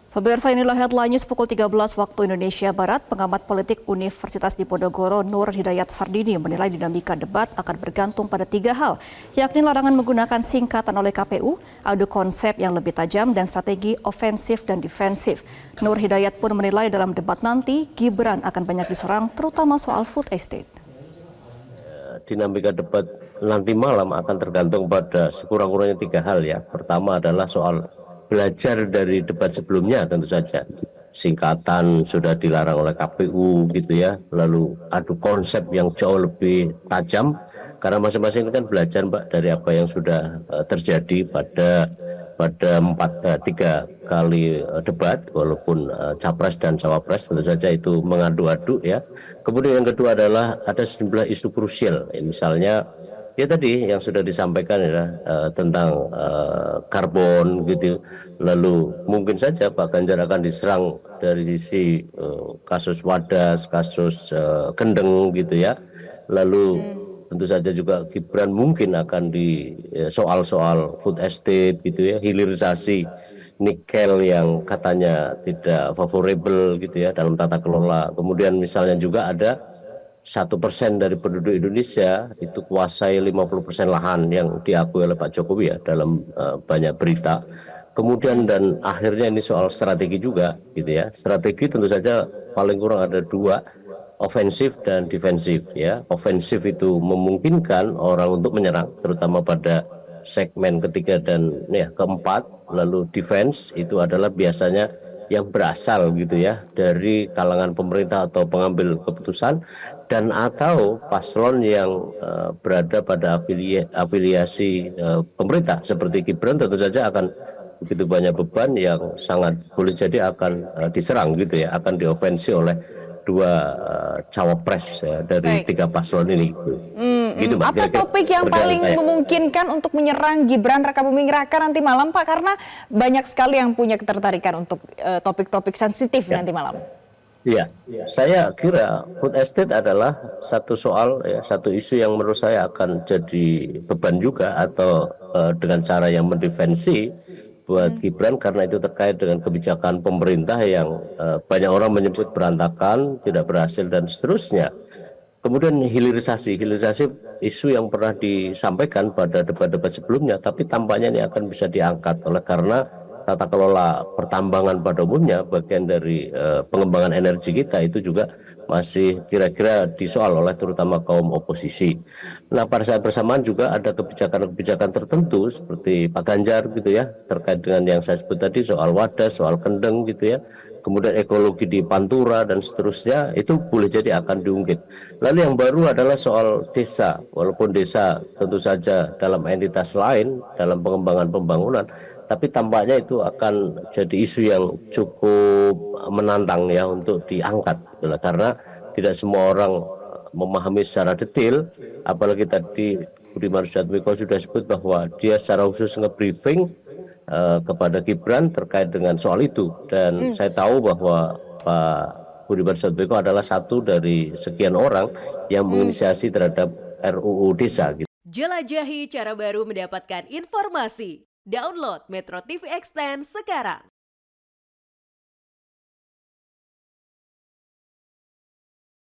Pemirsa, inilah headline news pukul 13 waktu Indonesia Barat. Pengamat politik Universitas Diponegoro Nur Hidayat Sardini menilai dinamika debat akan bergantung pada 3 hal, yakni larangan menggunakan singkatan oleh KPU, adu konsep yang lebih tajam, dan strategi ofensif dan defensif. Nur Hidayat pun menilai dalam debat nanti Gibran akan banyak diserang, terutama soal food estate. Dinamika debat nanti malam akan tergantung pada sekurang-kurangnya 3 hal ya. Pertama adalah soal belajar dari debat sebelumnya, tentu saja. Singkatan sudah dilarang oleh KPU gitu ya. Lalu adu konsep yang jauh lebih tajam karena masing-masing kan belajar Mbak dari apa yang sudah terjadi pada 3 kali debat, walaupun capres dan cawapres tentu saja itu mengadu-adu ya. Kemudian yang kedua adalah ada sejumlah isu krusial, misalnya ya tadi yang sudah disampaikan ya tentang karbon gitu. Lalu mungkin saja Pak Ganjar akan diserang dari sisi kasus Wadas, kasus Kendeng gitu ya. Lalu tentu saja juga Gibran mungkin akan di soal-soal food estate gitu ya, hilirisasi nikel yang katanya tidak favorable gitu ya dalam tata kelola. Kemudian misalnya juga ada 1% dari penduduk Indonesia itu kuasai 50% lahan yang diakui oleh Pak Jokowi ya dalam banyak berita. Kemudian dan akhirnya ini soal strategi juga gitu ya. Strategi tentu saja paling kurang ada 2, ofensif dan defensif ya. Ofensif itu memungkinkan orang untuk menyerang terutama pada segmen ketiga dan ya keempat. Lalu defense itu adalah biasanya yang berasal gitu ya dari kalangan pemerintah atau pengambil keputusan dan atau paslon yang berada pada afiliasi pemerintah seperti Gibran tentu saja akan begitu banyak beban yang sangat boleh jadi akan diserang gitu ya, akan diofensi oleh 2 cawapres ya, dari 3 paslon ini. Gitu, Mbak. Apa topik yang paling memungkinkan untuk menyerang Gibran Rakabuming Raka nanti malam, Pak? Karena banyak sekali yang punya ketertarikan untuk topik-topik sensitif nanti malam. Iya, saya kira food estate adalah satu soal ya, satu isu yang menurut saya akan jadi beban juga atau dengan cara yang mendefensi buat Gibran karena itu terkait dengan kebijakan pemerintah yang banyak orang menyebut berantakan, tidak berhasil dan seterusnya. Kemudian hilirisasi isu yang pernah disampaikan pada debat-debat sebelumnya, tapi tampaknya ini akan bisa diangkat oleh karena tata kelola pertambangan pada umumnya bagian dari pengembangan energi kita itu juga masih kira-kira disoal oleh terutama kaum oposisi. Nah pada saat bersamaan juga ada kebijakan-kebijakan tertentu seperti Pak Ganjar gitu ya terkait dengan yang saya sebut tadi soal Wadas, soal Kendeng gitu ya. Kemudian ekologi di Pantura dan seterusnya itu boleh jadi akan diungkit. Lalu yang baru adalah soal desa, walaupun desa tentu saja dalam entitas lain dalam pengembangan pembangunan, tapi tampaknya itu akan jadi isu yang cukup menantang ya untuk diangkat gitu, karena tidak semua orang memahami secara detail, apalagi tadi Budiman Sujatmiko sudah sebut bahwa dia secara khusus nge-briefing kepada Gibran terkait dengan soal itu dan saya tahu bahwa Pak Budiman Sujatmiko adalah satu dari sekian orang yang menginisiasi terhadap RUU Desa gitu. Jelajahi cara baru mendapatkan informasi. Download Metro TV Extend sekarang.